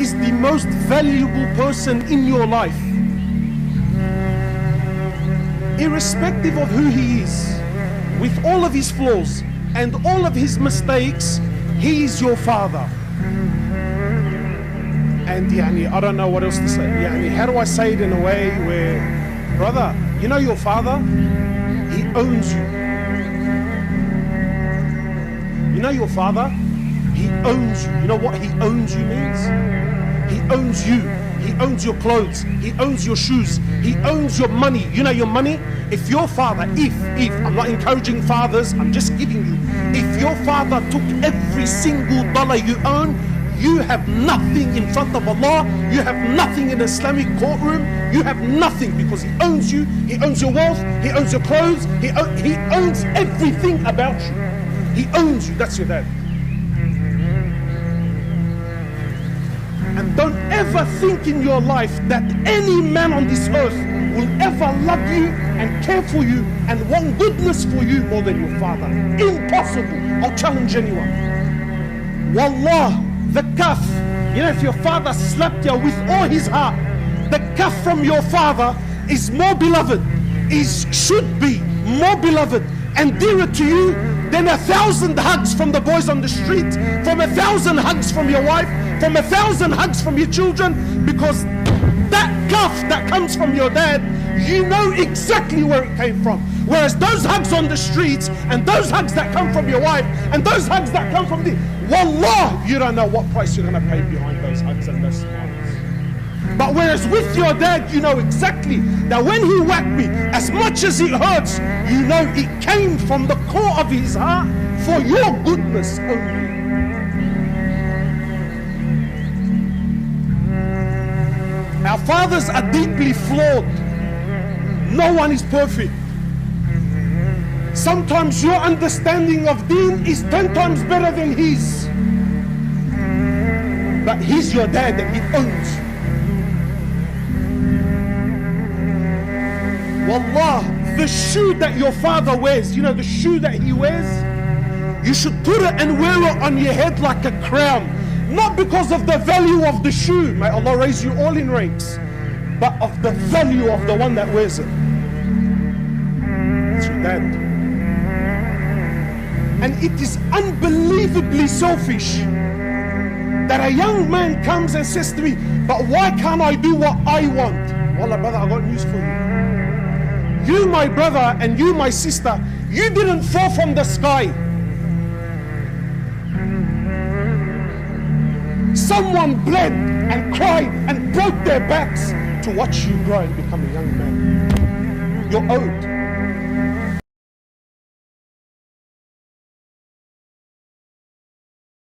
is the most valuable person in your life. Irrespective of who he is, with all of his flaws and all of his mistakes, he is your father. And I don't know what else to say. How do I say it in a way where, brother, you know your father, he owns you. You know your father, he owns you. You know what he owns you means? He owns you. He owns your clothes. He owns your shoes. He owns your money. You know your money? If your father, I'm not encouraging fathers, I'm just giving you. If your father took every single dollar you own, you have nothing in front of Allah. You have nothing in the Islamic courtroom. You have nothing, because he owns you. He owns your wealth. He owns your clothes. He owns everything about you. He owns you. That's your dad. And don't ever think in your life that any man on this earth will ever love you and care for you and want goodness for you more than your father. Impossible. I'll challenge anyone. Wallah, the kaf, if your father slapped you with all his heart, the kaf from your father is more beloved, should be more beloved and dearer to you than 1,000 hugs from the boys on the street, from 1,000 hugs from your wife, from 1,000 hugs from your children, because that kaf that comes from your dad, you know exactly where it came from. Whereas those hugs on the streets, and those hugs that come from your wife, and those hugs that come from wallah, you don't know what price you're going to pay behind those hugs and those smiles. But whereas with your dad, you know exactly that when he whacked me, as much as it hurts, you know it came from the core of his heart for your goodness only. Our fathers are deeply flawed. No one is perfect. Sometimes your understanding of Deen is 10 times better than his. But he's your dad and he owns you. Wallah, the shoe that your father wears, the shoe that he wears, you should put it and wear it on your head like a crown. Not because of the value of the shoe, may Allah raise you all in ranks, but of the value of the one that wears it. It's your dad. And it is unbelievably selfish that a young man comes and says to me, but why can't I do what I want? Wallah, brother, I got news for you. You, my brother, and you, my sister, you didn't fall from the sky. Someone bled and cried and broke their backs to watch you grow and become a young man. You're owed.